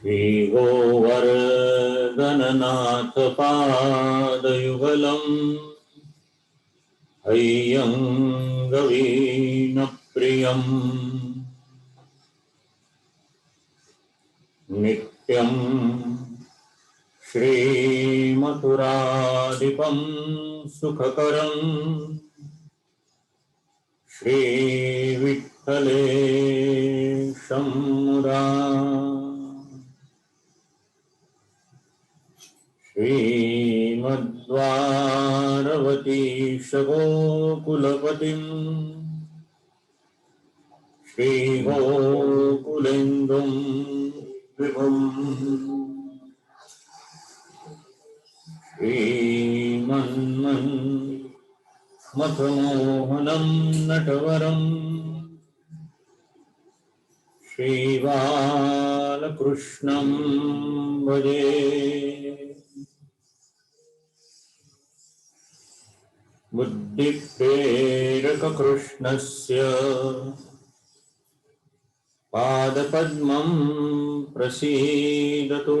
श्रीगोवर्धननाथ पादयुगलम् हैयङ्गवीनप्रियम् नित्यं श्रीमथुराधिपं सुखकरं श्रीविठ्ठलेशं मुदा श्रीमद्वारवतीश गोकुलपतिं श्रीगोकुलेन्दुं विभुं श्रीमन्मथमोहनं नटवरं श्रीबालकृष्णं भजे। बुद्धिप्रेरककृष्णस्य पादपद्मं प्रसीदतु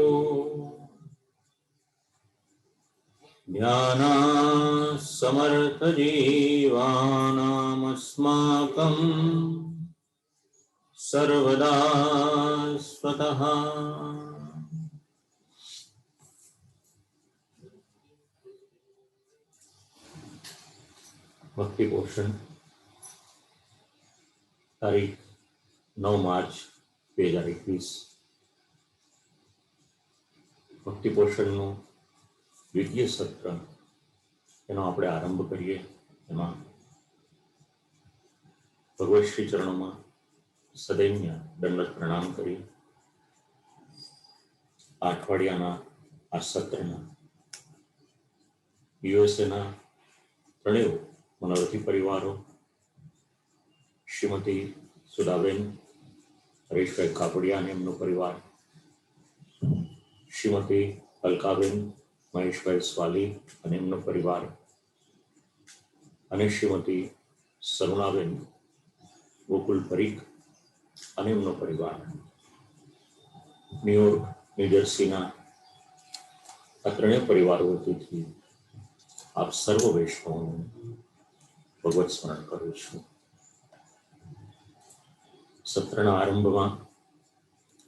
ध्यानासमर्थजीवानामस्माकं सर्वदा स्वतः। भक्ति पोषण तारीख 9 मार्च 2021 ભક્તિ પોષણનું દ્વિતીય સત્ર એનો આપણે આરંભ કરીએ. એમાં ભગવત શ્રી ચરણોમાં સદૈન્ય દંડવત પ્રણામ કરી આ અઠવાડિયાના આ સત્રના યુએસએના ત્રણેય મનોરથી પરિવારો શ્રીમતી સુધાબેન હરેશભાઈ કાપડિયા અને એમનો પરિવાર, શ્રીમતી અલકાબેન મહેશભાઈ સ્વાલી અને એમનો પરિવાર, અને શ્રીમતી સરુણાબેન ગોકુલ પરીખ અને એમનો પરિવાર, ન્યુયોર્ક ન્યૂજર્સીના આ ત્રણેય પરિવારો વતીથી આપ સર્વ વૈષ્ણવોનું ભગવત સ્મરણ કરું છું. સત્રના આરંભમાં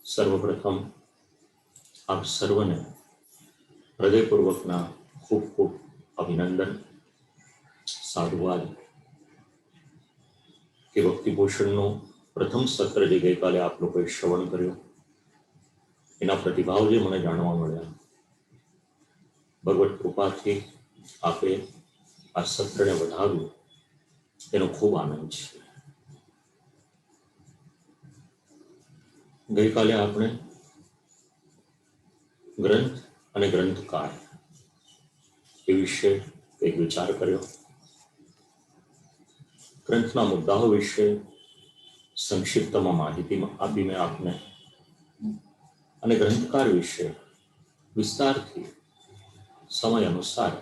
સર્વપ્રથમ આપ સર્વને હૃદયપૂર્વકના ખૂબ ખૂબ અભિનંદન, સાધુવાદ કે ભક્તિ પોષણનું પ્રથમ સત્ર જે ગઈકાલે આપ લોકોએ શ્રવણ કર્યું એના પ્રતિભાવ જે મને જાણવા મળ્યા, ભગવત કૃપાથી આપે આ સત્રને વધાવ્યું એનો ખૂબ આનંદ છે. ગઈકાલે આપણે ગ્રંથ અને ગ્રંથકાર એ વિશે એક વિચાર કર્યો. ગ્રંથના મુદ્દાઓ વિશે સંક્ષિપ્તમાં માહિતી આપી મેં આપને, અને ગ્રંથકાર વિશે વિસ્તારથી સમય અનુસાર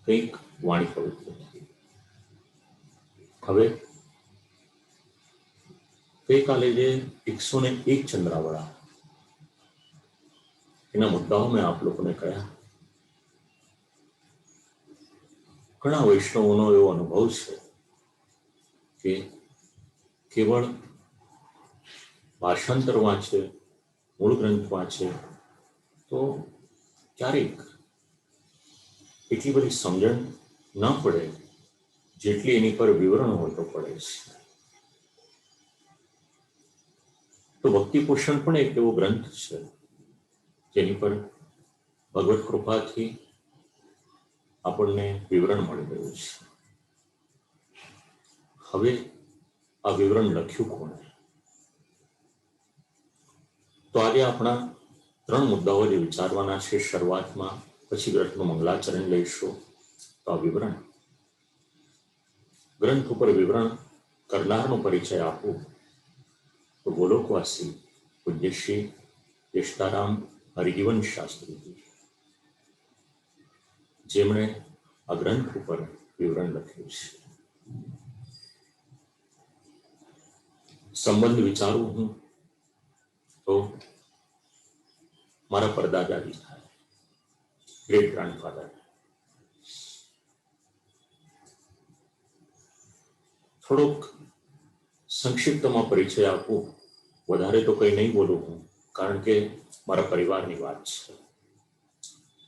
કંઈક વાણી પવિત્ર થઈ. હવે ગઈકાલે જે 101 ચંદ્રાવળા એના મુદ્દાઓ મેં આપ લોકોને કહ્યા. ઘણા વૈષ્ણવોનો એવો અનુભવ છે કે કેવળ ભાષાંતર વાંચે, મૂળ ગ્રંથ વાંચે તો ક્યારેક એટલી બધી સમજણ ન પડે જેટલી એની પર વિવરણ હોય તો પડે છે. તો ભક્તિ પોષણ પણ એક એવો ગ્રંથ છે જેની પર ભગવત કૃપાથી આપણને વિવરણ મળી રહ્યું છે. હવે આ વિવરણ લખ્યું કોણે? તો આજે આપણા 3 મુદ્દાઓ જે વિચારવાના છે શરૂઆતમાં, પછી ગ્રંથનું મંગલાચરણ લઈશું. તો આ વિવરણ, ગ્રંથ ઉપર વિવરણ કરનારનો પરિચય આપું તો ગોલોકવાસી પૂજ્ય શ્રી યશતારામ હરિજીવન શાસ્ત્રીજી, જેમણે આ ગ્રંથ ઉપર વિવરણ લખ્યું છે. સંબંધ વિચારું હું તો મારા પરદાદાજી થાય, ગ્રેટ ગ્રાન્ડફાધર. થોડોક સંક્ષિપ્તમાં પરિચય આપું, વધારે તો કંઈ નહીં બોલું હું, કારણ કે મારા પરિવારની વાત છે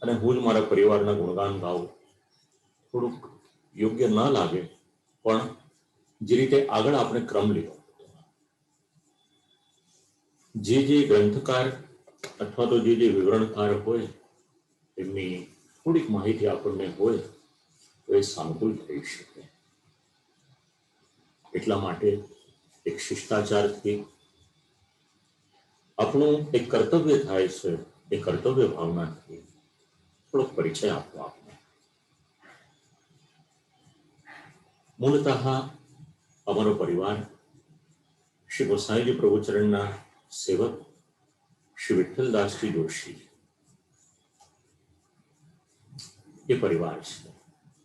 અને હું જ મારા પરિવારના ગુણગાન ગાઉં થોડુંક યોગ્ય ન લાગે, પણ જે રીતે આગળ આપણે ક્રમ લીધો, જે ગ્રંથકાર અથવા તો જે વિવરણકાર હોય એમની થોડીક માહિતી આપણને હોય તો એ સાનુકૂળ થઈ શકે. એટલા માટે એક શિષ્ટાચારથી આપણું એક કર્તવ્ય થાય છે, એ કર્તવ્ય ભાવનાથી થોડોક પરિચય આપવો. આપણે મૂળતઃ અમારો પરિવાર શ્રી ગોસાઈજી પ્રભુચરણના સેવક શ્રી વિઠ્ઠલદાસજી જોશી એ પરિવાર છે.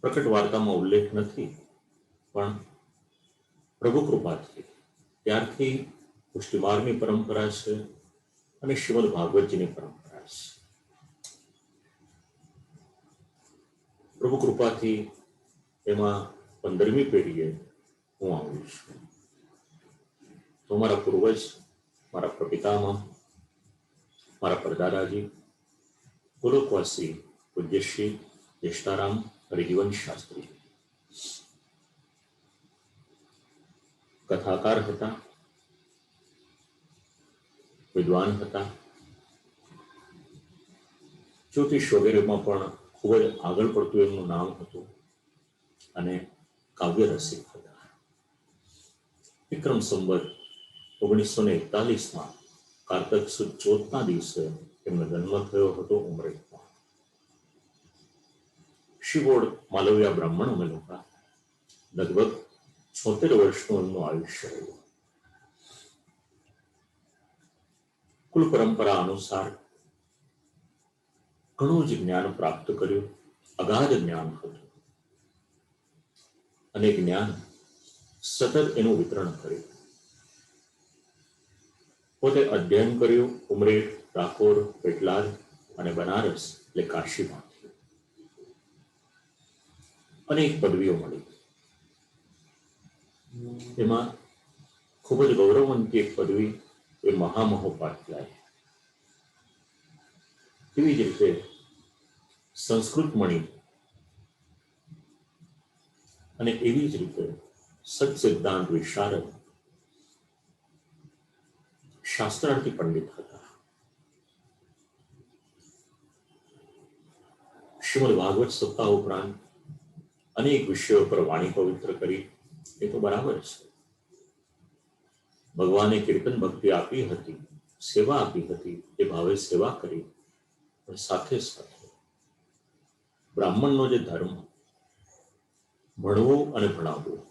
પ્રકટ વાર્તામાં ઉલ્લેખ નથી, પણ પ્રભુ કૃપાથી ત્યારથી પુષ્ટિમાર્ગની પરંપરા છે અને શ્રીમદ ભાગવતજીની પરંપરા છે. પ્રભુ કૃપાથી એમાં 15મી પેઢીએ હું આવું છું. તો મારા પૂર્વજ, મારા પ્રપિતામાં, મારા પરદાદાજી ગોલોકવાસી પૂજ્યશ્રી જ્યેષ્ઠારામ હરિજીવન શાસ્ત્રી કથાકાર હતા, વિદ્વાન હતા, જ્યોતિષ વગેરેમાં પણ ખૂબ જ આગળ પડતું એમનું નામ હતું અને કાવ્ય રસિક હતા. વિક્રમ સંવત 1941માં કારતક સુદ 14ના દિવસે એમનો જન્મ થયો હતો ઉમરેઠમાં. શિવોડ માલવ્યા બ્રાહ્મણ અમે લોકો લગભગ 76 વર્ષનું એમનું આયુષ્ય રહ્યું. કુલ પરંપરા અનુસાર ઘણું જ જ્ઞાન પ્રાપ્ત કર્યું, અગાધ જ્ઞાન હતું અને જ્ઞાન સતત એનું વિતરણ કર્યું. પોતે અધ્યયન કર્યું ઉમરેઠ, ડાકોર, પેટલાદ અને બનારસ એટલે કાશીમાંથી. અનેક પદવીઓ મળી. એમાં ખૂબ જ ગૌરવવંતી એક પદવી એ મહામહોપાધ્યાય. એવી જ રીતે સંસ્કૃત મણી અને એવી જ રીતે સત્સિદ્ધાંત વિશારદ, શાસ્ત્રાર્થી પંડિત હતા. શ્રીમદ ભાગવત સપ્તાહ ઉપરાંત અનેક વિષયો પર વાણી પવિત્ર કરી, એ તો બરાબર છે. ભગવાને કીર્તન ભક્તિ આપી હતી, સેવા આપી હતી, એ ભાવે સેવા કરી, પણ સાથે સાથે બ્રાહ્મણનો જે ધર્મ ભણવું અને ભણાવવું,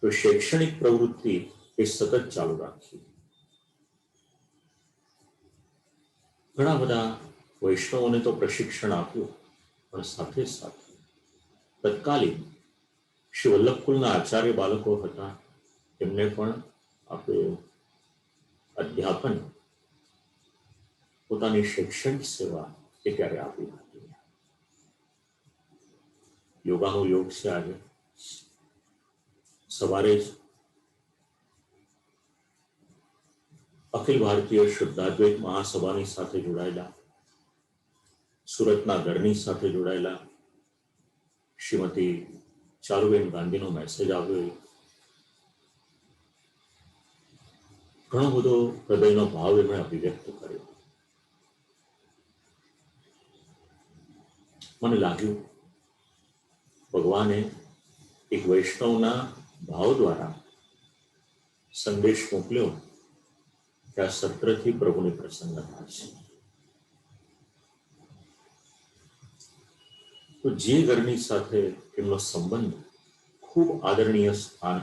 તો શૈક્ષણિક પ્રવૃત્તિ એ સતત ચાલુ રાખી. ઘણા બધા વૈષ્ણવોને તો પ્રશિક્ષણ આપ્યું, પણ સાથે સાથે તત્કાલીન શ્રી વલ્લભકુલના આચાર્ય બાળકો હતા, એમને પણ આપણે અધ્યાપન, પોતાની શૈક્ષણિક સેવા એ ત્યારે આપી હતી. યોગાનો યોગ છે. આજે સવારે જ અખિલ ભારતીય શુદ્ધાદ્વૈત મહાસભાની સાથે જોડાયેલા, સુરતના ગઢની સાથે જોડાયેલા શ્રીમતી ચારુબેન ગાંધીનો મેસેજ આવ્યો. ઘણો બધો હૃદયનો ભાવ એમણે અભિવ્યક્ત કર્યો. મને લાગ્યું ભગવાને એક વૈષ્ણવના ભાવ દ્વારા સંદેશ મોકલ્યો કે આ સત્રથી પ્રભુની પ્રસન્નતા છે. તો જે ઘરની સાથે એમનો સંબંધ ખૂબ આદરણીય સ્થાન,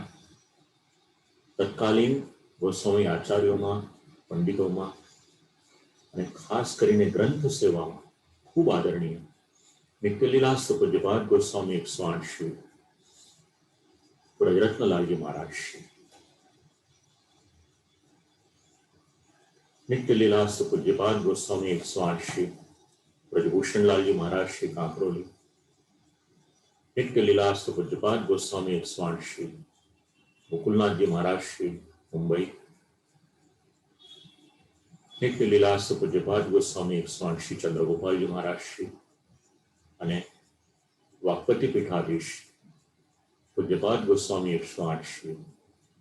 તત્કાલીન ગોસ્વામી આચાર્યોમાં, પંડિતોમાં અને ખાસ કરીને ગ્રંથ સેવામાં ખૂબ આદરણીય નિત્યલીલાસ્ત પૂજ્યપાદ ગોસ્વામી 108 શ્રી બ્રજરત્નલાલજી મહારાજ શ્રી, नित्य लीलास्त पूज्यपाद गोस्वामी 108 श्री ब्रजभूषण लाल जी महाराज श्री कांकरोली। नित्य लीलास्त पूज्यपाद गोस्वामी 108 श्री मुकुलनाथ जी महाराज श्री मुंबई। नित्य लीलास्त पूज्यपाद गोस्वामी 108 श्री चंद्रगोपाल जी महाराज श्री અને વાકપતિ પીઠાધીશ પૂજ્યપાદ ગોસ્વામી 108 શ્રી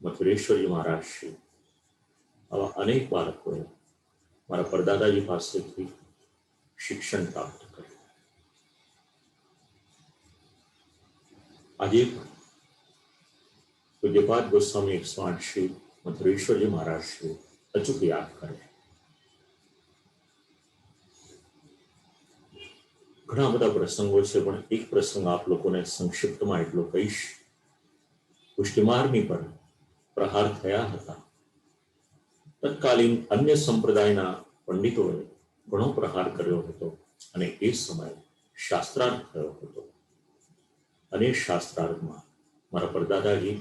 મથુરેશ્વરજી મહારાજ શ્રી, આવા અનેક બાળકોએ મારા પરદાદાજી પાસેથી શિક્ષણ પ્રાપ્ત કર્યું. આજે પૂજ્યપાદ ગોસ્વામી 108 શ્રી મથુરેશ્વરજી મહારાજ શ્રી અચૂક યાદ કરે. ઘણા બધા પ્રસંગો છે, પણ એક પ્રસંગ આપ લોકોને સંક્ષિપ્તમાં એટલો કહીશ. પુષ્ટિમાર્ગની પર પ્રહાર થયા હતા. તત્કાલીન અન્ય સંપ્રદાયના પંડિતોએ ઘણો પ્રહાર કર્યો હતો અને એ સમયે શાસ્ત્રાર્થ થયો હતો. અને શાસ્ત્રાર્થમાં મારા પરદાદાજી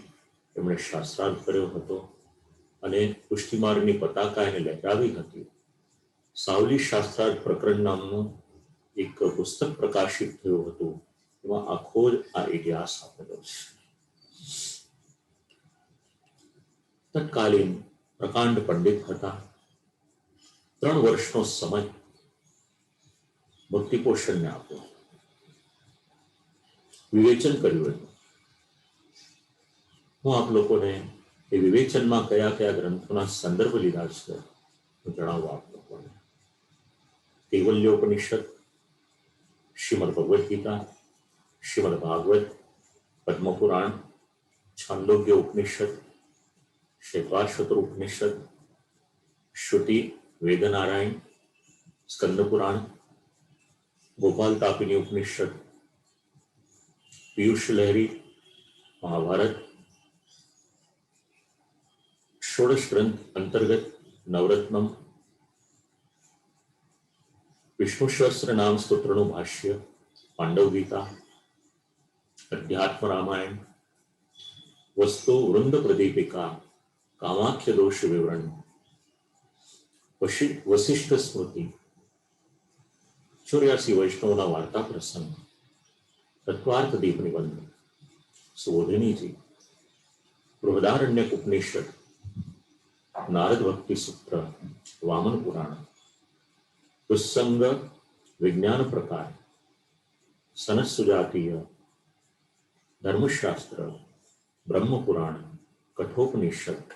એમણે શાસ્ત્રાર્થ કર્યો હતો અને પુષ્ટિમાર્ગની પતાકા એને લહેરાવી હતી. સાવલી શાસ્ત્રાર્થ પ્રકરણ નામનું એક પુસ્તક પ્રકાશિત થયું હતું. એમાં આખો જ આ ઇતિહાસ આપેલો છે. તત્કાલીન પ્રકાંડ પંડિત હતા. 3 વર્ષનો સમય ભક્તિ પોષણને આપ્યો. વિવેચન કર્યું હતું. હું આપ લોકોને એ વિવેચનમાં કયા કયા ગ્રંથોના સંદર્ભ લીધા છે હું જણાવું આપ લોકોને. કૈવલ્યોપનિષદ, શ્રીમદ ભગવદ ગીતા, શ્રીમદ ભાગવત, પદ્મપુરાણ, છાંદોગ્ય ઉપનિષદ, શ્વેતાશ્વતર ઉપનિષદ, શ્રુતિ, વેદનારાયણ, સ્કંદ પુરાણ, ગોપાલ તાપિની ઉપનિષદ, પિયુષ લહેરી, મહાભારત, ષોડશ ગ્રંથ અંતર્ગત નવરત્નમ, વિષ્ણુ સહસ્ત્ર નામ સ્તોત્રનું ભાષ્ય, પાંડવ ગીતા, અધ્યાત્મ રામાયણ, વસ્તુ વૃંદ પ્રદીપિકા, કામાખ્ય દોષ વિવરણ, વશિષ્ઠ સ્મૃતિ, 84 વૈષ્ણવના વાર્તા પ્રસંગ, તત્વાર્થ દીપ નિબંધ, સુબોધિનીજી, બૃહદારણ્યક ઉપનિષદ, નારદ ભક્તિ સૂત્ર, વામન પુરાણ, દુસ્સંગ વિજ્ઞાન પ્રકાર, સનત સુજાતીય, ધર્મશાસ્ત્ર, બ્રહ્મ પુરાણ, કઠોપનિષદ,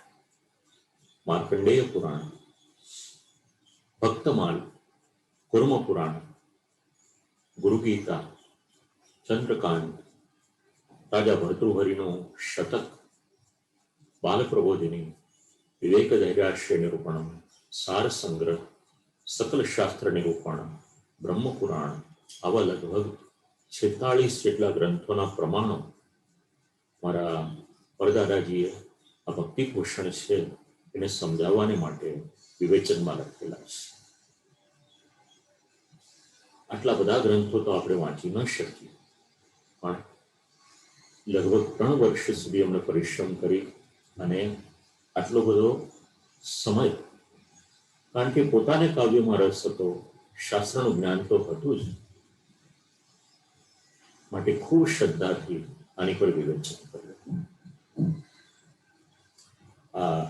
માર્કંડેય પુરાણ, ભક્તમાલ, કુર્મ પુરાણ, ગુરુ ગીતા, ચંદ્રકાંત, રાજા ભર્તૃહરિનું શતક, બાલ પ્રબોધિની, વિવેક ધૈર્યાશ્રય નિરૂપણ, સાર સંગ્રહ, સકલ શાસ્ત્ર નિરૂપણ, બ્રહ્મ પુરાણ, આવા લગભગ 46 જેટલા ગ્રંથોના પ્રમાણો મારા પરદાદાજીએ આ ભક્તિ પોષણ છે એને સમજાવવાને માટે વિવેચનમાં લખેલા છે. આટલા બધા ગ્રંથો તો આપણે વાંચી ન શકીએ, પણ લગભગ 3 વર્ષ સુધી અમને પરિશ્રમ કરી અને આટલો બધો સમય, કારણ કે પોતાને કાવ્યમાં રસ હતો, શાસ્ત્રનું જ્ઞાન તો હતું જ, માટે ખૂબ શ્રદ્ધાથી આની પર વિવેચન કર્યું. આ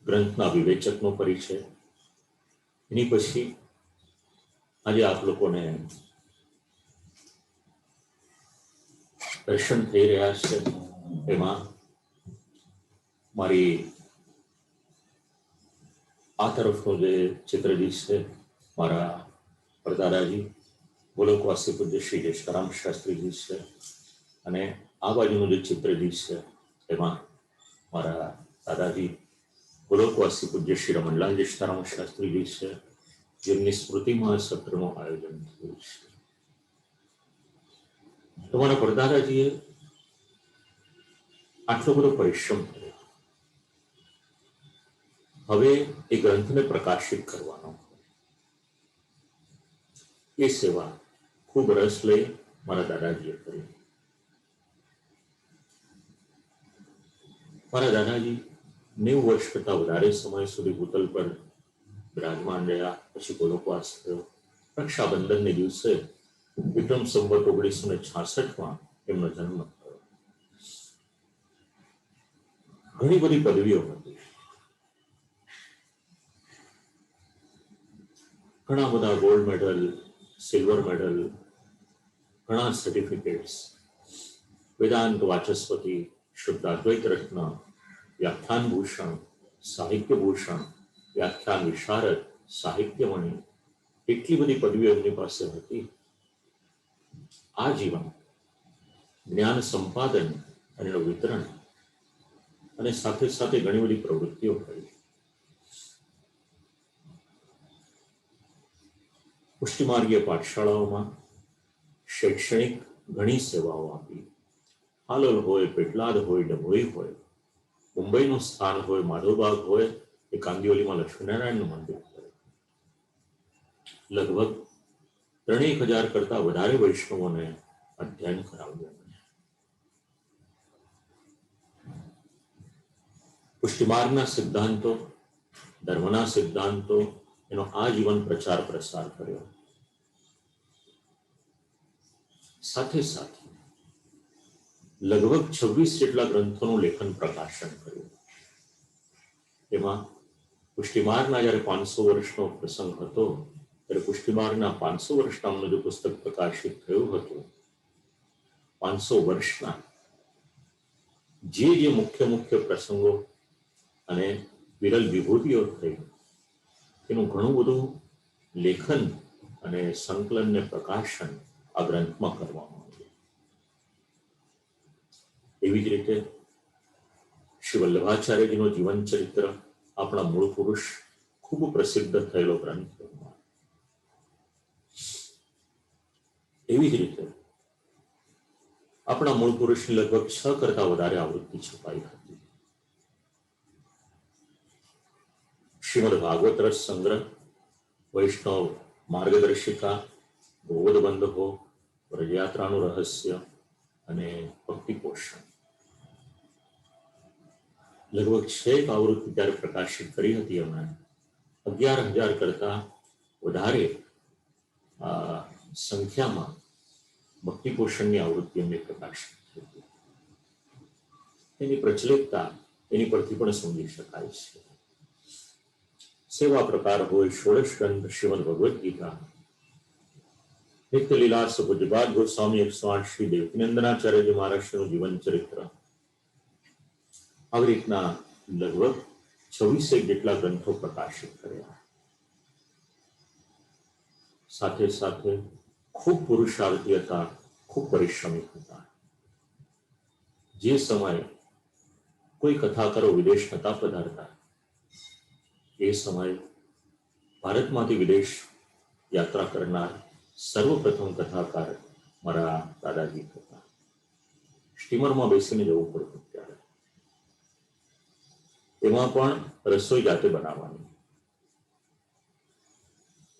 ગ્રંથના વિવેચકનો પરિચય, એની પછી આજે આપ લોકોને દર્શન થઈ રહ્યા છે. એમાં મારી આ તરફનું જે ચિત્રજી છે મારા પરદાદાજી ગોલોકવાસી પૂજ્ય શ્રી જયરામ શાસ્ત્રીજી છે, અને આ બાજુનું જે ચિત્રજી છે એમાં મારા દાદાજી ગોલોકવાસી પૂજ્ય શ્રી રમણલાલ જયરામ શાસ્ત્રીજી છે, જેમની સ્મૃતિમાં સત્રનું આયોજન થયું છે. તમારા પરદાદાજીએ આટલો બધો પરિશ્રમ કર્યો. હવે એ ગ્રંથને પ્રકાશિત કરવાનો, એ સેવા ખૂબ રસ લઈ મારા દાદાજીએ કરી. મારા દાદાજી 90 વર્ષ કરતા વધારે સમય સુધી ભૂતલ પર બિરાજમાન રહ્યા. પછી ગોલોકવાસ થયો. રક્ષાબંધનને દિવસે વિક્રમ સંવત 1966માં એમનો જન્મ થયો. ઘણી બધી પદવીઓ હતી, ઘણા બધા ગોલ્ડ મેડલ, સિલ્વર મેડલ, ઘણા સર્ટિફિકેટ્સ, વેદાંત વાચસ્પતિ, શુદ્ધ અદ્વૈત રત્ન, વ્યાખ્યાન ભૂષણ, સાહિત્ય ભૂષણ, વ્યાખ્યાન વિશારદ, સાહિત્યમણિ, એટલી બધી પદવીઓ એમની પાસે હતી. આ જીવન જ્ઞાન સંપાદન અને એનું વિતરણ અને સાથે સાથે ઘણી બધી પ્રવૃત્તિઓ કરી. પુષ્ટિમાર્ગીય પાઠશાળાઓમાં શૈક્ષણિક ઘણી સેવાઓ આપી. હાલોલ હોય, પેટલાદ હોય, ડભોઈ હોય, મુંબઈનું સ્થાન હોય, માધવબાગ હોય, એ કાંદિવલીમાં લક્ષ્મીનારાયણનું મંદિર હોય, લગભગ 3,000 કરતા વધારે વૈષ્ણવોને અધ્યયન કરાવ્યું. પુષ્ટિમાર્ગના સિદ્ધાંતો, ધર્મના સિદ્ધાંતો, એનો આજીવન પ્રચાર પ્રસાર કર્યો. સાથે સાથે લગભગ 26 જેટલા ગ્રંથોનું લેખન પ્રકાશન કર્યું. એમાં પુષ્ટિમાર્ગના જ્યારે 500 વર્ષનો પ્રસંગ હતો ત્યારે પુષ્ટિમાર્ગના 500 વર્ષનામનું જે પુસ્તક પ્રકાશિત થયું હતું, 500 વર્ષના જે મુખ્ય પ્રસંગો અને વિરલ વિભૂતિઓ થઈ, એનું ઘણું બધું લેખન અને સંકલન ને પ્રકાશન આ ગ્રંથમાં કરવામાં આવ્યું. એવી જ રીતે શ્રી વલ્લભાચાર્યજીનું જીવન ચરિત્ર, આપણા મૂળ પુરુષ, ખૂબ પ્રસિદ્ધ થયેલો ગ્રંથ. એવી જ રીતે આપણા મૂળ પુરુષની લગભગ 6 કરતા વધારે આવૃત્તિ છપાઈ હતી. શ્રીમદ ભાગવત રસ સંગ્રહ, વૈષ્ણવ માર્ગદર્શિકા, ગોવદ બંધો, વ્રજયાત્રાનું રહસ્ય અને ભક્તિ પોષણ, લગભગ 6 આવૃત્તિ ત્યારે પ્રકાશિત કરી હતી. એમણે 11,000 કરતા વધારે સંખ્યામાં ભક્તિ પોષણની આવૃત્તિ એમને પ્રકાશિત થઈ હતી. એની પ્રચલિતતા એની પરથી પણ સમજી શકાય છે. સેવા પ્રકાર હોય, 16 ગ્રંથ, શ્રીમદ ભગવદ્ ગીતા, નિત્ય લીલા પૂજ્યપાદ ગોસ્વામી 108 શ્રી દેવકીનંદનાચાર્યજી મહારાષ્ટ્રનું જીવન ચરિત્ર, આવી રીતના લગભગ 26 જેટલા ગ્રંથો પ્રકાશિત કર્યા. સાથે સાથે ખૂબ પુરુષાર્થી હતા, ખૂબ પરિશ્રમિક હતા. જે સમયે કોઈ કથાકારો વિદેશ નતા પધારતા, એ સમયે ભારતમાંથી વિદેશ યાત્રા કરનાર સર્વપ્રથમ કથાકાર મારા દાદાજી હતા. સ્ટીમરમાં બેસીને જવું પડતું ત્યારે. એમાં પણ રસોઈ જાતે બનાવવાની.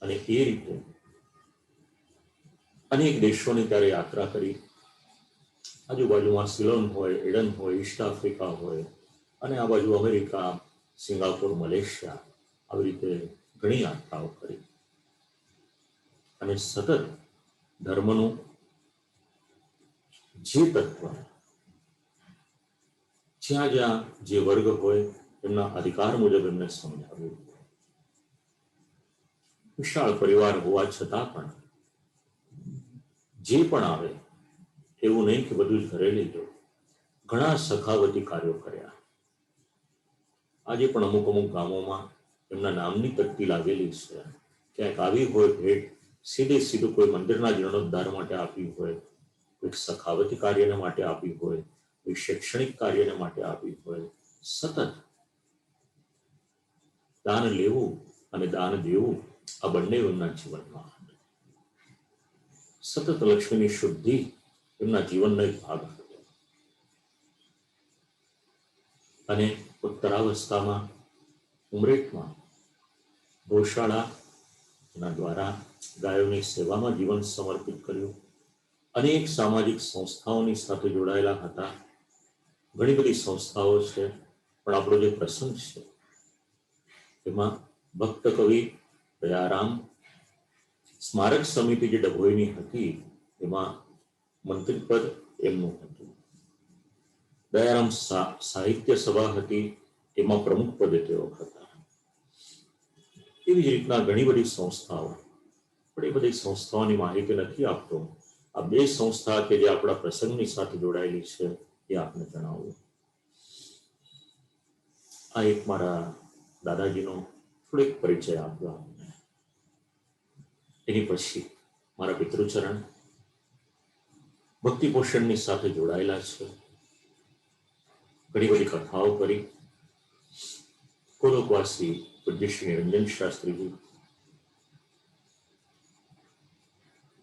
અને એ રીતે અનેક દેશોની ત્યારે યાત્રા કરી. આજુબાજુમાં સિલોન હોય, એડન હોય, ઈસ્ટ આફ્રિકા હોય, અને આ બાજુ અમેરિકા, સિંગાપુર, મલેશિયા, આવી રીતે ઘણી યાત્રાઓ કરી. અને સતત ધર્મનું જે તત્વ, જ્યાં જ્યાં જે વર્ગ હોય એમના અધિકાર મુજબ એમને સમજાવ્યું. વિશાળ પરિવાર હોવા છતાં પણ જે પણ આવે એવું નહીં કે બધું જ ઘરે લઈ જાઓ. ઘણા સખાવતી કાર્યો કર્યા. આજે પણ અમુક ગામોમાં એમના નામની તકતી લાગેલી છે. ક્યાંક આવી હોય ભેટ, સીધું કોઈ મંદિરના જીર્ણોદ્ધાર માટે આપી હોય, કોઈ સખાવતી કાર્યને માટે આપી હોય, કોઈ શૈક્ષણિક કાર્યને માટે આપી હોય, સતત દાન લેવું અને દાન દેવું આ બંને એમના જીવનમાં. સતત લક્ષ્મીની શુદ્ધિ એમના જીવનનો એક ભાગ હતો. અને ઉત્તરાવસ્થામાં ઉમરેઠમાં ગૌશાળા એના દ્વારા ગાયોની સેવામાં જીવન સમર્પિત કર્યું. અનેક સામાજિક સંસ્થાઓની સાથે જોડાયેલા હતા. ઘણી બધી સંસ્થાઓ છે, પણ આપણો જે પ્રસંગ છે એમાં ભક્ત કવિ દયારામ સ્મારક સમિતિ જે ડભોઈની હતી એમાં મંત્રીપદ એમનું હતું. દયારામ સાહિત્ય સભા હતી એમાં પ્રમુખ પદે તેઓ હતા. એવી જ રીતના ઘણી બધી સંસ્થાઓ, પણ એ બધી સંસ્થાઓની માહિતી નથી આપતો. આ બે સંસ્થા કે જે આપણા પ્રસંગની સાથે જોડાયેલી છે એ આપને જણાવું. આ એક મારા દાદાજીનો થોડીક પરિચય આપ્યો આપને. એની પછી મારા પિતૃચરણ ભક્તિ પોષણની સાથે જોડાયેલા છે. ઘણી બધી કથાઓ કરી. કોલોકવાસી પૂજ્ય શ્રી નિરંજન શાસ્ત્રીજી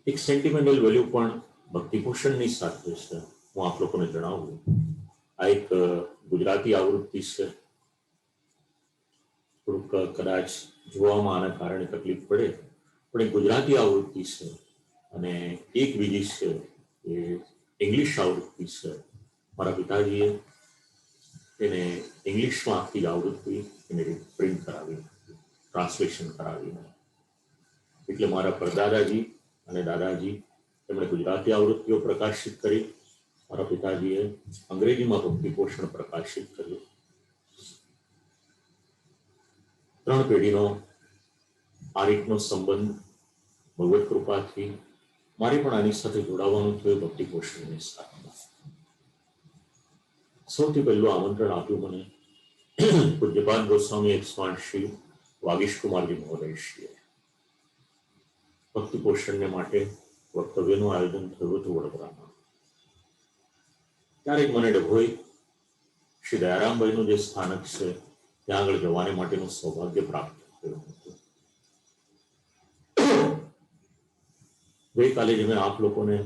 એક સેન્ટિમેન્ટલ વેલ્યુ પણ ભક્તિ પોષણની સાથે છે. હું આપ લોકોને જણાવું. આ એક ગુજરાતી આવૃત્તિ છે. થોડુંક કદાચ જોવામાં આના કારણે તકલીફ પડે, પણ એ ગુજરાતી આવૃત્તિ છે. અને એક બીજી છે એ ઇંગ્લિશ આવૃત્તિ છે. મારા પિતાજીએ એને ઇંગ્લિશમાં આખી આવૃત્તિ એને પ્રિન્ટ કરાવી, ટ્રાન્સલેશન કરાવીને. એટલે મારા પરદાદાજી અને દાદાજી એમણે ગુજરાતી આવૃત્તિઓ પ્રકાશિત કરી. મારા પિતાજીએ અંગ્રેજીમાં ભક્તિ પોષણ પ્રકાશિત કર્યું. 3 પેઢીનો આ રીતનો સંબંધ ભગવત કૃપાથી મારે પણ આની સાથે જોડાવાનું થયું ભક્તિ પોષણની સાથે. સૌથી પહેલું આમંત્રણ આપ્યું મને પૂજ્યપાદ ગોસ્વામી એક્સપાન્ડ શ્રી વાગીશકુમારજી મહોદયશ્રીએ. ભક્તિ પોષણને માટે વક્તવ્યનું આયોજન થયું હતું વડોદરામાં. ત્યારે મને ડભોઈ શ્રી દયારામભાઈનું જે સ્થાનક છે ત્યાં આગળ જવાને માટેનું સૌભાગ્ય પ્રાપ્ત થયું હતું. ગઈકાલે જે મેં આપ લોકોને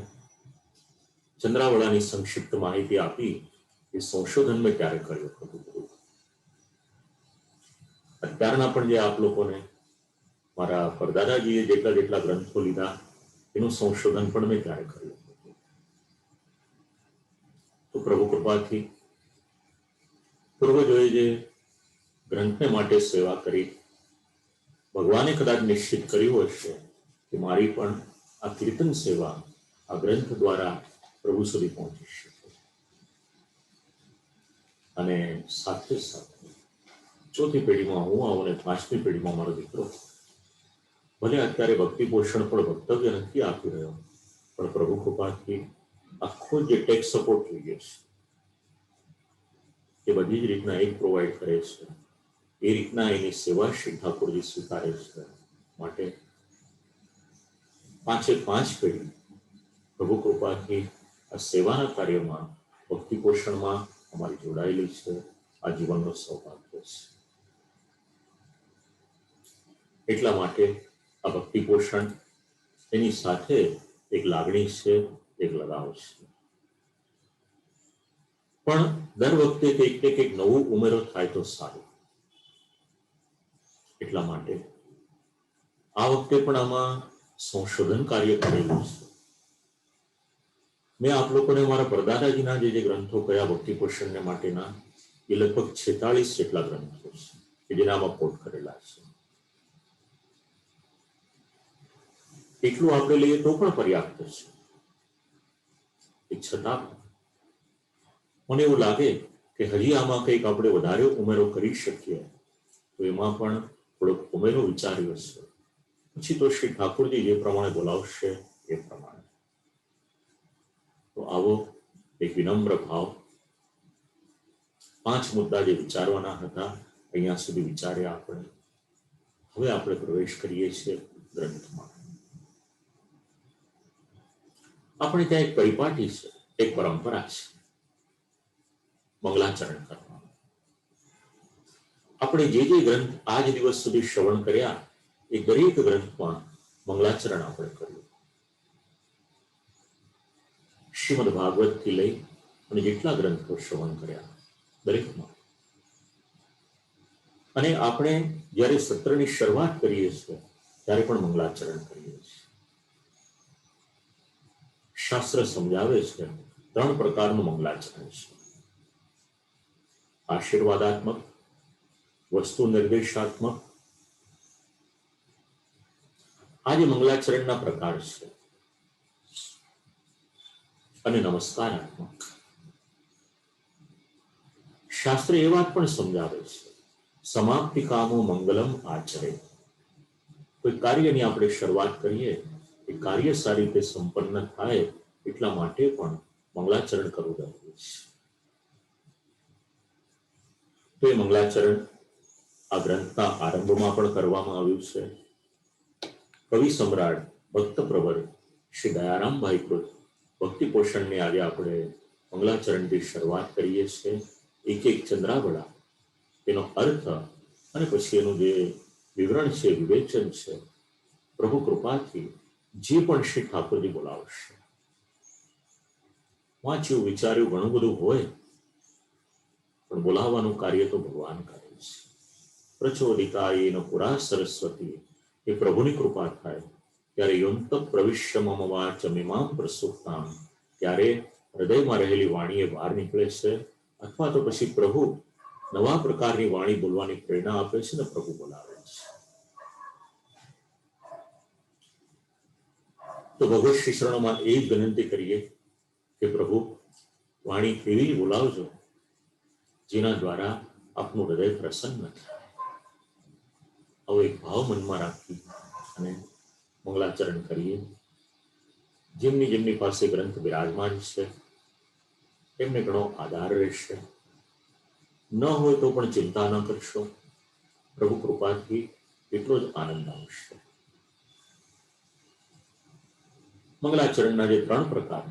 ચંદ્રાવળાની સંક્ષિપ્ત માહિતી આપી એ સંશોધન મેં ત્યારે કર્યું હતું. અત્યારના પણ જે આપ લોકોને મારા પરદાદાજીએ જેટલા ગ્રંથો લીધા એનું સંશોધન પણ મેં ત્યારે કર્યું હતું. તો પ્રભુ કૃપાથી પૂર્વજોએ જે ગ્રંથને માટે સેવા કરી, ભગવાને કદાચ નિશ્ચિત કર્યું હશે કે મારી પણ આ કીર્તન સેવા આ ગ્રંથ દ્વારા પ્રભુ સુધી પહોંચી શકે. અને સાથે સાથે 4થી પેઢીમાં હું આવું અને 5મી પેઢીમાં મારો દીકરો. ભલે અત્યારે ભક્તિ પોષણ પણ વક્તવ્ય નથી આપી રહ્યો, પણ પ્રભુ કૃપાથી આખો જે ટેક સપોર્ટ જોઈએ છે એ બધી જ રીતના એક પ્રોવાઈડ કરે છે. એ રીતના એની સેવા શ્રી ઠાકોરજી સ્વીકારે છે. માટે 5 પેઢી પ્રભુ કૃપાથી આ સેવાના કાર્યમાં ભક્તિ પોષણમાં અમારી જોડાયેલી છે. આ જીવનનો સૌભાગ્ય છે. એટલા માટે આ ભક્તિ પોષણ એની સાથે એક લાગણી છે, એક લગાવ છે. પણ દર વખતે કંઈક ને કંઈક નવું ઉમેરો થાય તો સારું. એટલા માટે આ વખતે પણ આમાં સંશોધન કાર્ય કરેલું છે. મેં આપ લોકોને મારા પરદાદાજીના જે ગ્રંથો કયા ભક્તિ પોષણને માટેના એ લગભગ 46 જેટલા ગ્રંથો છે કે જેના આમાં કોટ કરેલા છે. એટલું આપણે લઈએ તો પણ પર્યાપ્ત છે. છતાં મને એવું લાગે કે હજી આમાં કંઈક આપણે વધારે ઉમેરો કરી શકીએ તો એમાં પણ થોડોક ઉમેરો વિચાર્યો છે. પછી તો શ્રી ઠાકોરજી જે પ્રમાણે બોલાવશે એ પ્રમાણે. તો આવો એક વિનમ્ર ભાવ. 5 મુદ્દા જે વિચારવાના હતા અહીંયા સુધી વિચાર્યા આપણે. હવે આપણે પ્રવેશ કરીએ છીએ ગ્રંથમાં. આપણે ત્યાં એક પરિપાટી છે, એક પરંપરા છે, મંગલાચરણ કરવાનું. આપણે જે ગ્રંથ આજ દિવસ સુધી શ્રવણ કર્યા એ દરેક ગ્રંથમાં મંગલાચરણ આપણે કર્યું. શ્રીમદ ભાગવત થી લઈ અને જેટલા ગ્રંથો શ્રવણ કર્યા દરેકમાં. અને આપણે જ્યારે સત્રની શરૂઆત કરીએ છીએ ત્યારે પણ મંગલાચરણ કરીએ છીએ. શાસ્ત્ર સમજાવે છે 3 પ્રકારનું મંગલાચરણ છે. આશીર્વાદાત્મક, વસ્તુ નિર્દેશાત્મક આ જે મંગલાચરણના પ્રકાર છે અને નમસ્કારાત્મક, શાસ્ત્ર એ વાત પણ સમજાવે છે, સમાપ્તિ કામો મંગલમ આચરે. કોઈ કાર્યની આપણે શરૂઆત કરીએ, એ કાર્ય સારી રીતે સંપન્ન થાય એટલા માટે પણ મંગલાચરણ કરવું જરૂરી છે. તો એ મંગલાચરણ આ ગ્રંથના આરંભમાં પણ કરવામાં આવ્યું છે. કવિ સમ્રાટ ભક્ત પ્રવર શ્રી દયારામભાઈ કૃત ભક્તિ પોષણની આજે આપણે મંગલાચરણથી શરૂઆત કરીએ છીએ. એક એક ચંદ્રાવળા, એનો અર્થ અને પછી એનું જે વિવરણ છે, વિવેચન છે, પ્રભુ કૃપાથી જે પણ શ્રી ઠાકોરજી બોલાવશે. વાંચ્યું વિચાર્યું ઘણું બધું હોય, પણ બોલાવવાનું કાર્ય તો ભગવાન કરે છે. પ્રચોદિતાયેન પુરા સરસ્વતી, એ પ્રભુની કૃપા થાય ત્યારે યોન્ત પ્રવિશ્ય મમ વાચમિમામ પ્રસુપ્તામ, ત્યારે હૃદયમાં રહેલી વાણી એ બહાર નીકળે છે, અથવા તો પછી પ્રભુ નવા પ્રકારની વાણી બોલવાની પ્રેરણા આપે છે ને પ્રભુ બોલાવે છે. તો ભગવત શ્રી શરણોમાં એ જ વિનંતી કરીએ કે પ્રભુ વાણી એવી બોલાવજો જેના દ્વારા આપનું હૃદય પ્રસન્ન થાય. આવો એક ભાવ મનમાં રાખી અને મંગલાચરણ કરીએ. જેમની જેમની પાસે ગ્રંથ બિરાજમાન છે એમને ઘણો આધાર રહેશે. ન હોય તો પણ ચિંતા ન કરશો, પ્રભુ કૃપાથી એટલો જ આનંદ આવશે. મંગલાચરણના જે 3 પ્રકાર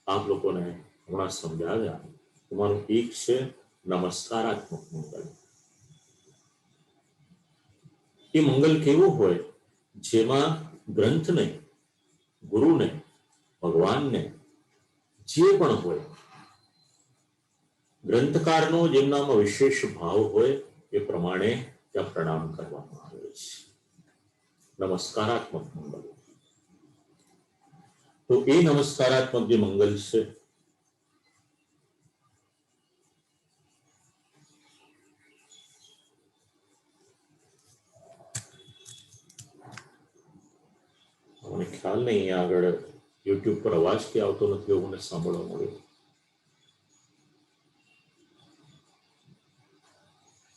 આપ લોકોને હમણાં સમજાવ્યા, એમાંનું એક છે નમસ્કારાત્મક મંગલ. એ મંગલ કેવું હોય? જેમાં ગ્રંથને, ગુરુને, ભગવાનને જે પણ હોય, ગ્રંથકારનો જેમનામાં વિશેષ ભાવ હોય એ પ્રમાણે ત્યાં પ્રણામ કરવામાં આવે છે. નમસ્કારાત્મક મંગલ. તો એ નમસ્કારાત્મક જે મંગલ છે, મને ખ્યાલ નહીં આગળ યુટ્યુબ પર અવાજ કે આવતો નથી એવું મને સાંભળવા મળ્યું.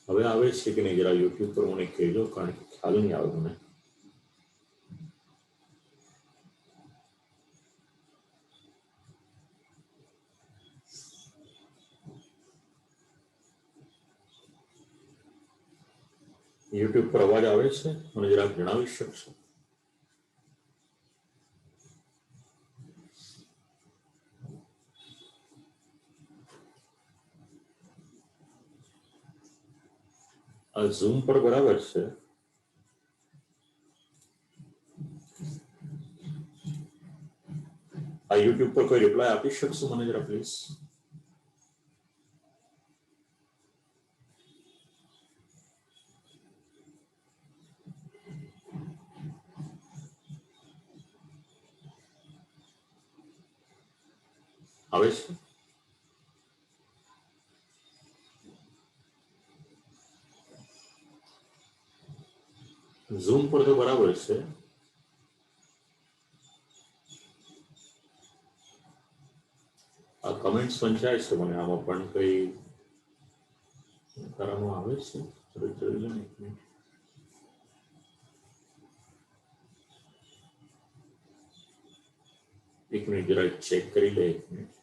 હવે આવે છે કે નહીં જરા યુટ્યુબ પર મને કહેજો, કારણ કે ખ્યાલ નહીં આવે મને. યુટ્યુબ પર અવાજ આવે છે? મને જરાક જણાવી શકશો? આ ઝૂમ પર બરાબર છે? આ યુટ્યુબ પર કોઈ રિપ્લાય આપી શકશો મને જરા પ્લીઝ? આવે છે? ઝૂમ પર તો બરાબર છે. આ કમેન્ટ્સ પંચાય છે મને, આમાં પણ કઈ કરવામાં આવે છે? જોઈ લો ને એક મિનિટ. એક મિનિટ જરા ચેક કરી લે. એક મિનિટ.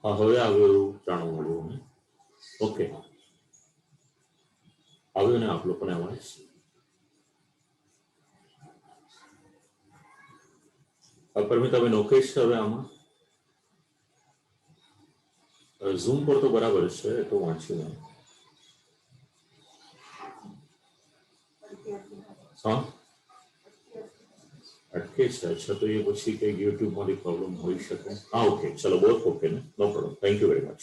હા, હવે આવ્યું એવું જાણવા મળ્યું મને. ઓકે, આવ્યો ને આપ લોકોને અવાજ? પરમિત હવે નોકેશ છે હવે આમાં? ઝૂમ પર તો બરાબર છે, એ તો વાંચ્યું. હા, અટકે છે. અચ્છા, તો એ પછી કંઈક યુટ્યુબમાંથી પ્રોબ્લેમ હોઈ શકે. હા, ઓકે, ચલો બોથ ઓકે ને, no problem. Thank you very much.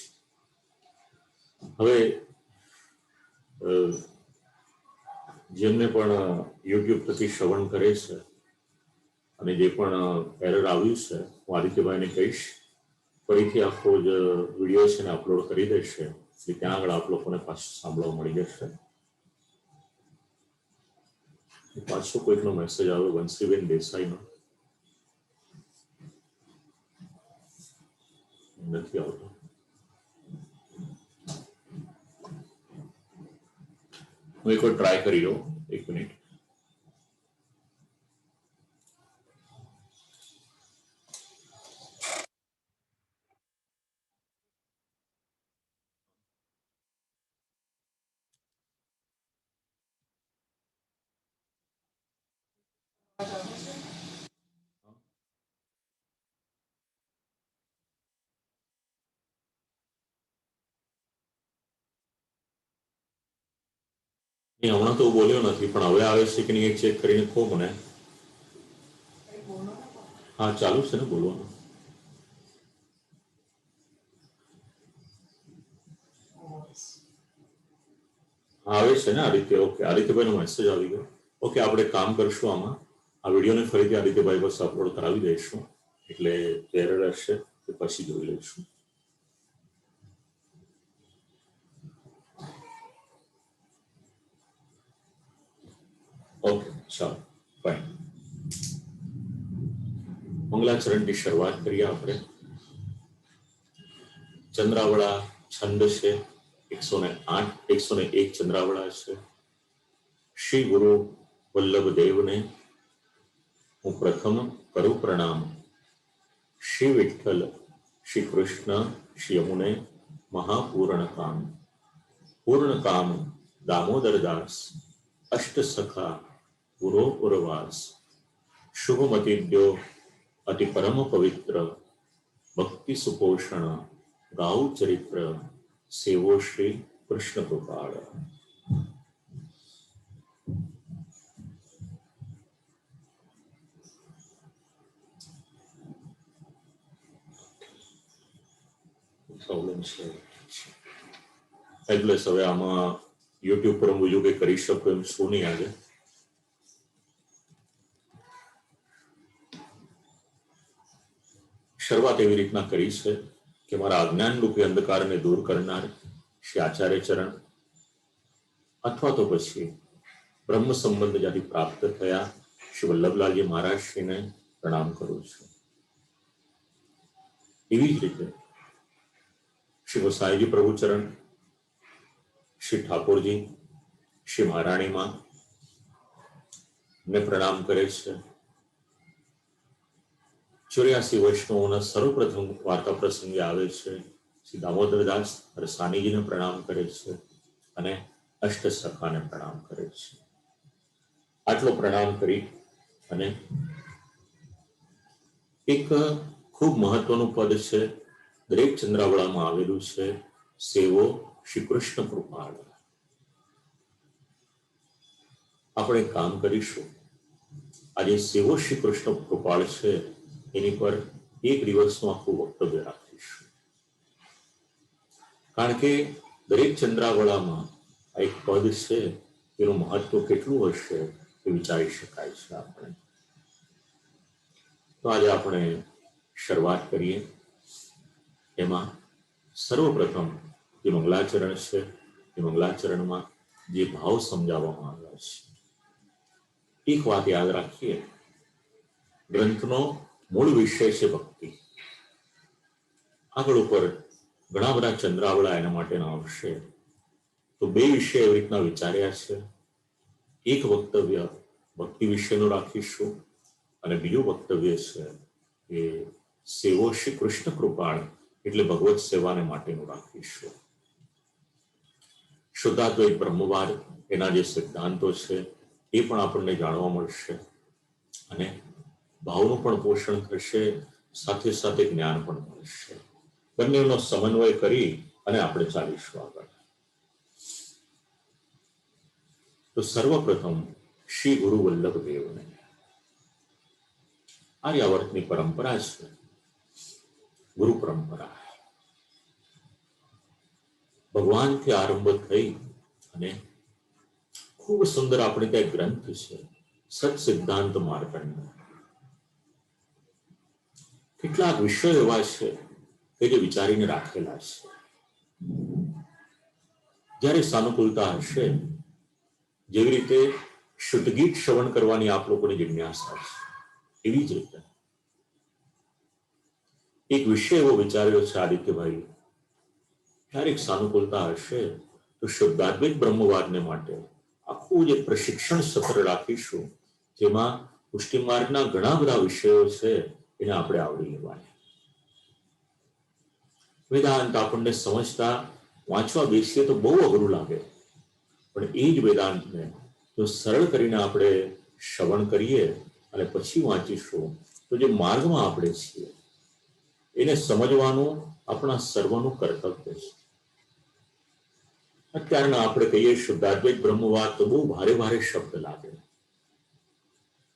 હવે જેમને પણ યુટ્યુબ પરથી શ્રવણ કરે છે અને જે પણ એરર આવ્યું છે, હું આદિત્યભાઈને કહીશ ફરીથી આખો જ વિડીયો છે ને અપલોડ કરી દેશે, એટલે ત્યાં આગળ આપ લોકોને પાછું સાંભળવા મળી જશે. પાછો કોઈકનો મેસેજ આવ્યો, વંશીબેન દેસાઈનો નથી આવતો. હું એક વાર ટ્રાય કરી લઉં, 1 મિનિટ. હમણાં તો બોલ્યો નથી, પણ હવે આવે છે કે નહીં ચેક કરીને કહો મને. હા, ચાલુ છે ને બોલવાનું. આવે છે ને આદિત્ય? ઓકે, આદિત્યભાઈનો મેસેજ આવી ગયો. ઓકે, આપણે કામ કરશું આમાં. આ વિડીયોને ફરીથી આદિત્યભાઈ બસ અપલોડ કરાવી દઈશું, એટલે એરર હશે તે પછી જોઈ લઈશું. ઓકે, ચાલો, ફાઇન. મંગલાચરણની શરૂઆત કરીએ આપણે. ચંદ્રાવળા છંદ છે 108, 101 ચંદ્રાવળા છે. શ્રી ગુરુ વલ્લભ દેવને હું પ્રથમ કરું પ્રણામ. શ્રી વિઠ્ઠલ, શ્રી કૃષ્ણ, શ્રી યમુને મહાપૂર્ણ કામ. પૂર્ણ કામ દામોદરદાસ, અષ્ટ સખા પુરો પુરવાસ. શુભમતિદ્યો અતિ પરમ પવિત્ર, ભક્તિ સુપોષણ ગાઉ ચરિત્ર. સેવો શ્રી કૃષ્ણ કૃપાળ. પ્રોબ્લેમ છે એટલે હવે આમાં યુટ્યુબ પર હું બીજું કંઈ કરી શકું એમ શું નહીં આજે. શરૂઆત એવી રીતના કરી છે કે મારા અજ્ઞાન રૂપી અંધકારને દૂર કરનાર શ્રી આચાર્ય ચરણ અથવા તો પછી બ્રહ્મ સંબંધ જ્યાંથી પ્રાપ્ત થયા શ્રી વલ્લભલાલજી મહારાજશ્રીને પ્રણામ કરું છું. એવી જ રીતે શ્રી ગોસાઈજી પ્રભુચરણ, શ્રી ઠાકોરજી, શ્રી મહારાણીમાં ને પ્રણામ કરે છે. 84 વૈષ્ણવોના સર્વપ્રથમ વાર્તા પ્રસંગે આવે છે શ્રી દામોદરદાસ રસાણીજીને પ્રણામ કરે છે અને અષ્ટ સખાને પ્રણામ કરે છે. આટલો પ્રણામ કરી અને એક ખૂબ મહત્વનું પદ છે, દરેક ચંદ્રાવળામાં આવેલું છે, સેવો શ્રી કૃષ્ણ કૃપાળ. આપણે કામ કરીશું. આજે સેવો શ્રી કૃષ્ણ કૃપાળ છે એની પર એક દિવસનું આખું વક્તવ્ય રાખીશું. કારણ કે દરેક ચંદ્રાવળામાં આ એક પદ છે, એનું મહત્વ કેટલું હશે એ વિચારી શકાય છે આપણે. તો આજે આપણે શરૂઆત કરીએ. એમાં સર્વપ્રથમ જે મંગલાચરણ છે એ મંગલાચરણમાં જે ભાવ સમજાવવામાં આવ્યા છે, એક વાત યાદ રાખીએ, ગ્રંથનો મૂળ વિષય છે ભક્તિ. આગળ ઉપર ઘણા બધા ચંદ્રાવળા એના માટેના આવશે, તો 2 વિષય એવી રીતના વિચાર્યા છે. એક વક્તવ્ય ભક્તિ વિશેનું રાખીશું અને બીજું વક્તવ્ય છે એ સેવો શ્રી કૃષ્ણ કૃપાળ એટલે ભગવત સેવાને માટેનું રાખીશું. શુદ્ધાદ્વૈત બ્રહ્મવાદ એના જે સિદ્ધાંતો છે એ પણ આપણને જાણવા મળશે અને ભાવનું પણ પોષણ થશે, સાથે સાથે જ્ઞાન પણ મળશે. બંનેનો સમન્વય કરી અને આપણે ચાલીશું આગળ. તો સર્વપ્રથમ શ્રી ગુરુ વલ્લભ દેવને. આર્યાવર્તની પરંપરા છે, ગુરુ પરંપરા. ભગવાનથી આરંભ થઈ અને ખૂબ સુંદર આપણે ત્યાં ગ્રંથ છે સત સિદ્ધાંત માર્કંડ. કેટલાક વિષયો એવા છે કે જે વિચારીને રાખેલા છે. જ્યારે સાનુકૂળતા હશે, જેવી રીતે શુદ્ધ ગીત શ્રવણ કરવાની આપ લોકોની જિજ્ઞાસા છે, એવી જ રીતે એક વિષય એવો વિચાર્યો છે આદિત્યભાઈ, ક્યારેક સાનુકૂળતા હશે તો શુદ્ધાદ્વૈત બ્રહ્મવાદને માટે આખું જે પ્રશિક્ષણ સત્ર રાખીશું, જેમાં પુષ્ટિ માર્ગના ઘણા બધા વિષયો છે એને આપણે આવરી લેવાના. વેદાંત આપણને સમજતા વાંચવા બેસીએ તો બહુ અઘરું લાગે, પણ એ જ વેદાંતને જો સરળ કરીને આપણે શ્રવણ કરીએ અને પછી વાંચીશું તો જે માર્ગમાં આપણે છીએ એને સમજવાનું આપણા સર્વનું કર્તવ્ય છે. અત્યારના આપણે કહીએ શુદ્ધાદ્વૈત બ્રહ્મવાદ તો બહુ ભારે ભારે શબ્દ લાગે,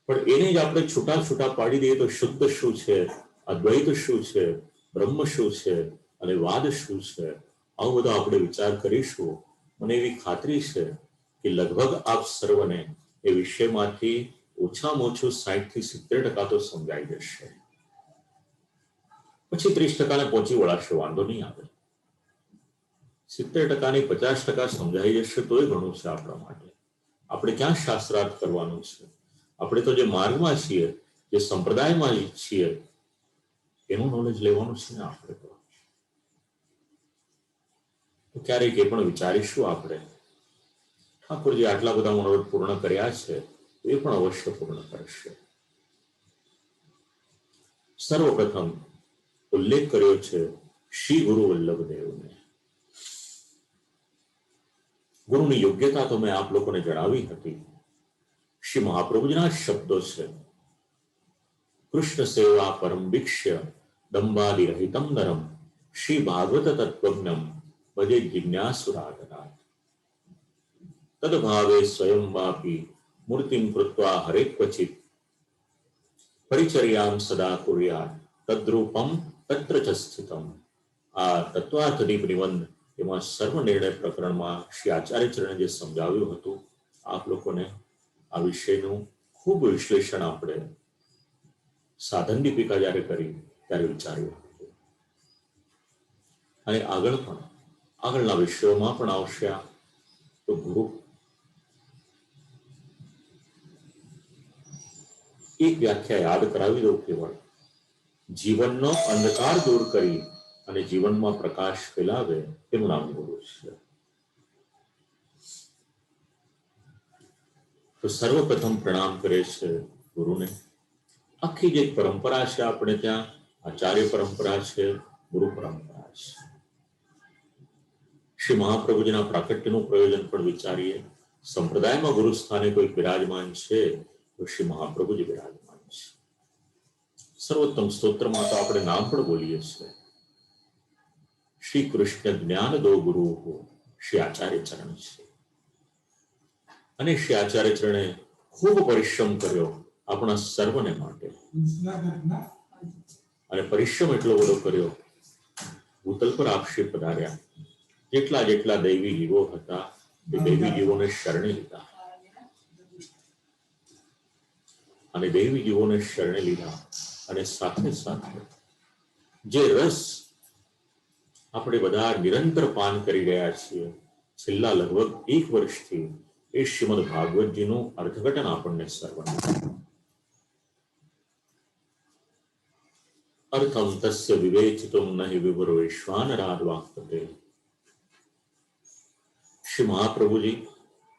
પણ એને જ આપણે છૂટા છૂટા પાડી દઈએ તો શુદ્ધ શું છે, અદ્વૈત શું છે, બ્રહ્મ શું છે અને વાદ શું છે, આવો બધો આપણે વિચાર કરીશું. મને એવી ખાતરી છે કે લગભગ આપ સર્વને એ વિષયમાંથી ઓછામાં ઓછું 60 થી 70% તો સમજાઈ જશે. પછી 30% પહોંચી વળાશે, વાંધો નહીં આવે. 70% ની 50% સમજાઈ જશે તોય ઘણું છે આપણા માટે. આપણે ક્યાં શાસ્ત્રાર્થ કરવાનું છે? આપણે તો જે માર્ગમાં છીએ, જે સંપ્રદાયમાં છીએ, એનું નોલેજ લેવાનું છે ને આપણે. તો ક્યારેક એ પણ વિચારીશું આપણે, ઠાકોરજી આટલા બધા મનોરથ પૂર્ણ કર્યા છે, એ પણ અવશ્ય પૂર્ણ કરશે. સર્વપ્રથમ ઉલ્લેખ કર્યો છે શ્રી ગુરુ વલ્લભદેવને. ગુરુની યોગ્યતા તો મેં આપ લોકોને જણાવી હતી. શ્રી મહાપ્રભુજીના શબ્દો છે, કૃષ્ણ સેવા પરમ ભિક્ષ્ય દંબાદિ રહિતમ નરમ શ્રી ભાગવત તત્વજ્ઞમ ભજે જિજ્ઞાસુરાગનાથ તદભાવે સ્વયં વાપી મૂર્તિમ કૃત્વા હરે ક્વચિત પરિચર્યામ સદા કુર્યાત તદ્રૂપમ તત્ર ચ સ્થિતમ. આ તત્વાર્થ દીપ નિબંધ એમાં સર્વ નિર્ણય પ્રકરણમાં શ્રી આચાર્ય ચરણે જે સમજાવ્યું હતું, આપ લોકોને આ વિષયનું ખૂબ વિશ્લેષણ આપણે સાધન દીપિકા જ્યારે કરી ત્યારે વિચાર્યું હતું. અને આગળના વિષયોમાં પણ આવશે. તો ગુરુ એક વ્યાખ્યા યાદ કરાવી દઉં, કેવળ જીવનનો અંધકાર દૂર કરી અને જીવનમાં પ્રકાશ ફેલાવે તેનું નામ ગુરુ છે. તો સર્વપ્રથમ પ્રણામ કરે છે ગુરુને. આખી જે પરંપરા છે આપણે ત્યાં, આચાર્ય પરંપરા છે, ગુરુ પરંપરા છે. શ્રી મહાપ્રભુજીના પ્રાકટ્યનું પ્રયોજન પણ વિચારીએ. સંપ્રદાયમાં ગુરુ સ્થાને કોઈ બિરાજમાન છે તો શ્રી મહાપ્રભુજી બિરાજમાન છે. સર્વોત્તમ સ્તોત્રમાં તો આપણે નામ પણ બોલીએ છીએ, શ્રી કૃષ્ણ જ્ઞાન દો ગુરુ હો, શ્રી આચાર્ય ચરણ છે. અને શ્રી આચાર્ય ચરણે ખૂબ પરિશ્રમ કર્યો આપણા સર્વને માટે. અને પરિશ્રમ એટલો બધો કર્યો, ભૂતલ પર આપશે પધાર્યા. જેટલા જેટલા દૈવી જીવો હતા એ દૈવી જીવોને શરણે લીધા, અને દૈવી જીવોને શરણે લીધા. અને સાથે સાથે જે રસ આપણે બધા નિરંતર પાન કરી રહ્યા છીએ છેલ્લા લગભગ 1 વર્ષથી, એ શ્રીમદ ભાગવતજીનું અર્થઘટન આપણને સર્વને. અર્થમ તસ્ય વિવેચિતુમ નહિ વિવરો વિશ્વાનરાદ વાક્પતે. શ્રી મહાપ્રભુજી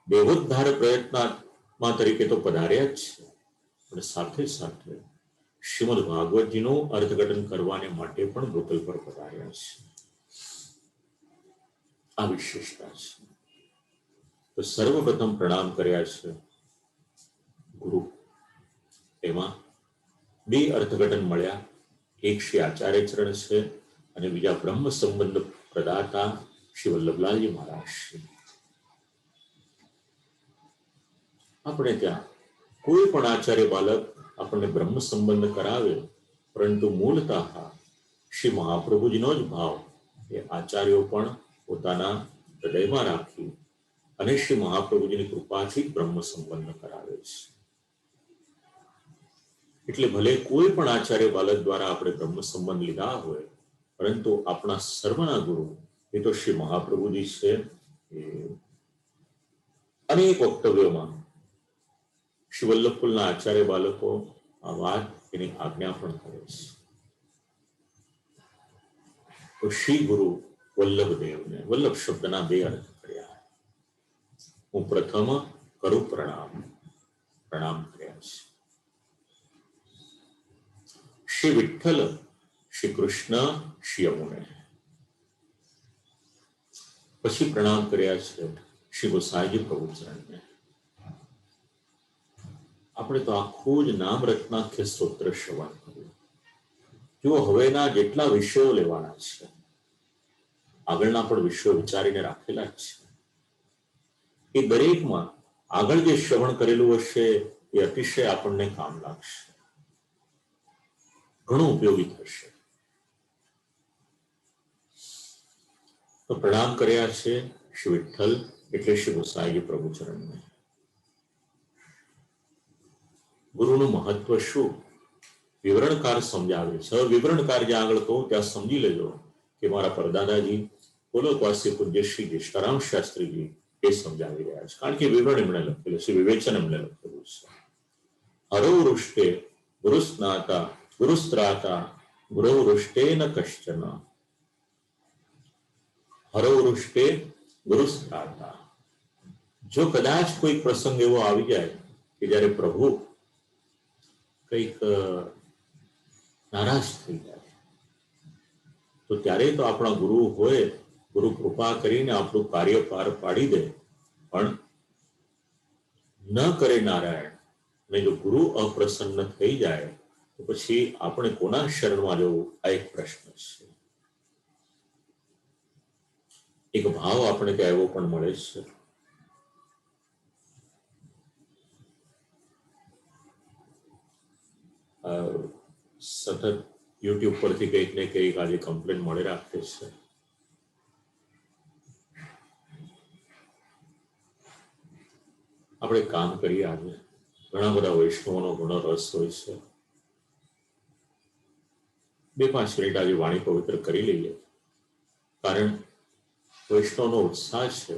દેવોદ્ધાર પ્રયત્નમાં તરીકે તો પધાર્યા જ છે, પણ સાથે સાથે શ્રીમદ ભાગવતજીનું અર્થઘટન કરવાને માટે પણ ભૂતલ પર પધાર્યા છે. આ વિશેષતા છે. તો સર્વપ્રથમ પ્રણામ કર્યા છે ગુરુ. એમાં 2 અર્થઘટન મળ્યા. એક શ્રી આચાર્ય ચરણ છે અને બીજા બ્રહ્મ સંબંધ પ્રદાતા શ્રી વલ્લભલાલજી મહારાજ છે. આપણે ત્યાં કોઈ પણ આચાર્ય બાલક આપણને બ્રહ્મ સંબંધ કરાવે, પરંતુ મૂળતઃ શ્રી મહાપ્રભુજીનો જ ભાવ એ આચાર્યો પણ પોતાના હૃદયમાં રાખી અને શ્રી મહાપ્રભુજીની કૃપાથી બ્રહ્મ સંબંધ કરાવે છે. એટલે ભલે કોઈ પણ આચાર્ય બાલક દ્વારા આપણે બ્રહ્મ સંબંધ લીધા હોય, પરંતુ આપણા સર્વના ગુરુ એ તો શ્રી મહાપ્રભુજી છે. એ અનેક વક્તવ્યોમાં શ્રી વલ્લભકુલના આચાર્ય બાલકો આ વાત એની આજ્ઞા પણ કરે છે. તો શ્રી ગુરુ વલ્લભદેવને, વલ્લભ શબ્દના બે અર્થ કર્યા. હું પ્રથમ કરું પ્રણામ કર્યા છે. શ્રી વિઠ્ઠલ, શ્રી કૃષ્ણ, શ્રી યમુને, પછી પ્રણામ કર્યા છે શ્રી ગોસાઈજી પ્રભુચરણને. આપણે તો આખું જ નામ રત્નાખ્ય સ્તોત્ર શ્રવણ કર્યું. જો હવેના જેટલા વિષયો લેવાના છે, આગળના પણ વિષયો વિચારીને રાખેલા જ છે. એ દરેકમાં આગળ જે શ્રવણ કરેલું હશે એ અતિશય આપણને કામ લાગશે, ઘણું ઉપયોગી થશે. તો પ્રણામ કર્યા છે શ્રી વિઠ્ઠલ એટલે શ્રી ગોસાઈજી પ્રભુચરણને. ગુરુનું મહત્વ શું વિવરણકાર સમજાવે છે. વિવરણકાર જ્યાં આગળ કહું ત્યાં સમજી લેજો કે મારા પરદાદાજી ગોલોકવાસી પૂજ્ય શ્રી ગીષ્ટારામ શાસ્ત્રીજી એ સમજાવી રહ્યા છે. કારણ કે વિવરણ એમણે લખેલું છે, વિવેચન એમણે લખેલું છે. હરો વૃષ્ટે ગુરુસ્નાતા ગુરુસ્ત્રાતા ગુરુ વૃષ્ટે ન કશ્ચન. હરો વૃષ્ટે ગુરુસ્ત્રાતા. જો કદાચ કોઈ પ્રસંગ એવો આવી જાય કે જ્યારે પ્રભુ કંઈક નારાજ થઈ જાય, તો ત્યારે તો આપણા ગુરુ હોય, ગુરુ કૃપા કરીને આપણું કાર્ય પાર પાડી દે, પણ ન કરે નારાયણ. અને જો ગુરુ અપ્રસન્ન થઈ જાય તો પછી આપણે કોના શરણમાં જવું, આ એક પ્રશ્ન છે. એક ભાવ આપણે ત્યાં એવો પણ મળે છે. સતત યુટ્યુબ પરથી કંઈક ને કંઈક આજે કમ્પ્લેન મળી રાખે છે. આપણે કામ કરીએ, આજે ઘણા બધા વૈષ્ણવોનો ઘણો રસ હોય છે. 2-5 મિનિટ આજે વાણી પવિત્ર કરી લઈએ, કારણ વૈષ્ણવનો ઉત્સાહ છે,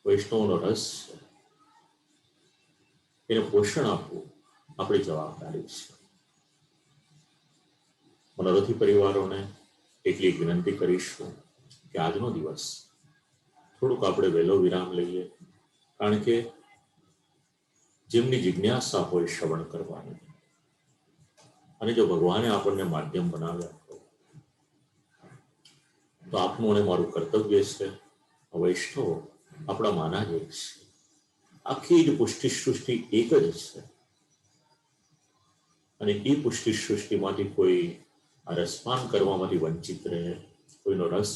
વૈષ્ણવનો રસ છે, એને પોષણ આપવું આપણી જવાબદારી છે. મનોરથી પરિવારોને એટલી વિનંતી કરીશું કે આજનો દિવસ થોડુંક આપણે વહેલો વિરામ લઈએ, કારણ કે જેમની જિજ્ઞાસા હોય શ્રવણ કરવાની, અને જો ભગવાને આપણને માધ્યમ બનાવ્યા તો આપનું અને મારું કર્તવ્ય છે. વૈષ્ણવ આપણા માના જ એક છે. આખી જ પુષ્ટિ સૃષ્ટિ એક જ છે, અને એ પુષ્ટિ સૃષ્ટિમાંથી કોઈ રસપાન કરવામાંથી વંચિત રહે, કોઈનો રસ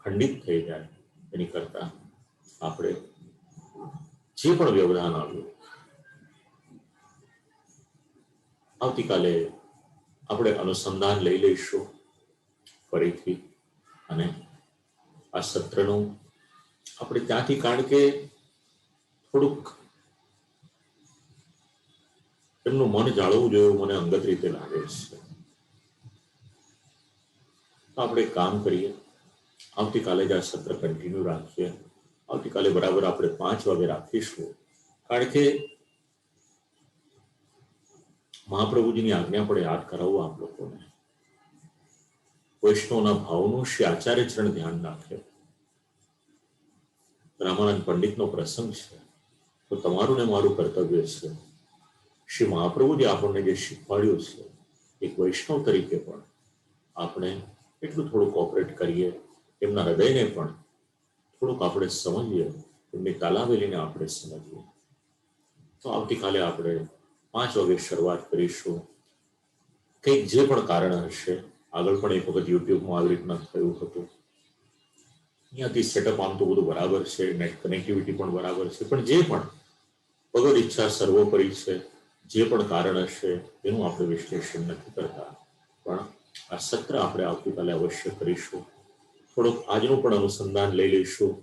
ખંડિત થઈ જાય, એની કરતા આપણે જે પણ વ્યવધાન આવ્યું, આવતીકાલે આપણે અનુસંધાન લઈ લઈશું ફરીથી, અને આ સત્રનું આપણે ત્યાંથી, કારણ કે થોડુંક એમનું મન જાળવવું જોઈએ મને અંગત રીતે લાગે છે. તો આપણે કામ કરીએ, આવતીકાલે જ આ સત્ર કન્ટિન્યુ રાખીએ. આવતીકાલે બરાબર આપણે 5 વાગે રાખીશું, કારણ કે મહાપ્રભુજીની આજ્ઞા પણ યાદ કરાવવું આપ લોકોને. વૈષ્ણવના ભાવનું શ્રી આચાર્ય ચરણ ધ્યાન રાખે. રામાનંદ પંડિતનો પ્રસંગ છે, તો તમારું ને મારું કર્તવ્ય છે શ્રી મહાપ્રભુજી આપણને જે શીખવાડ્યું છે, એક વૈષ્ણવ તરીકે પણ આપણે એટલું થોડું કોઓપરેટ કરીએ, એમના હૃદયને પણ થોડુંક આપણે સમજીએ, એમની તાલાવેલીને આપણે સમજીએ. તો આવતીકાલે આપણે 5 વાગે શરૂઆત કરીશું. કંઈક જે પણ કારણ હશે, આગળ પણ એક વખત યુટ્યુબમાં આવી રીતના થયું હતું, અહીંયાથી સેટઅપ આમ તો બધું બરાબર છે, નેટ કનેક્ટિવિટી પણ બરાબર છે, પણ જે પણ ભગવદ ઈચ્છા સર્વોપરી છે, જે પણ કારણ હશે એનું આપણે વિશ્લેષણ નથી કરતા, પણ આ સત્ર આપણે આવતીકાલે અવશ્ય કરીશું. થોડુંક આજનું પણ અનુસંધાન લઈ લઈશું.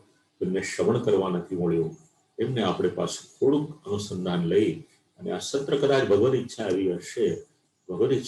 એમને શ્રવણ કરવા નથી મળ્યું, એમને આપણે પાછું થોડુંક અનુસંધાન લઈ અને આ સત્ર કદાચ ભગવદ ઈચ્છા આવી હશે, ભગવદ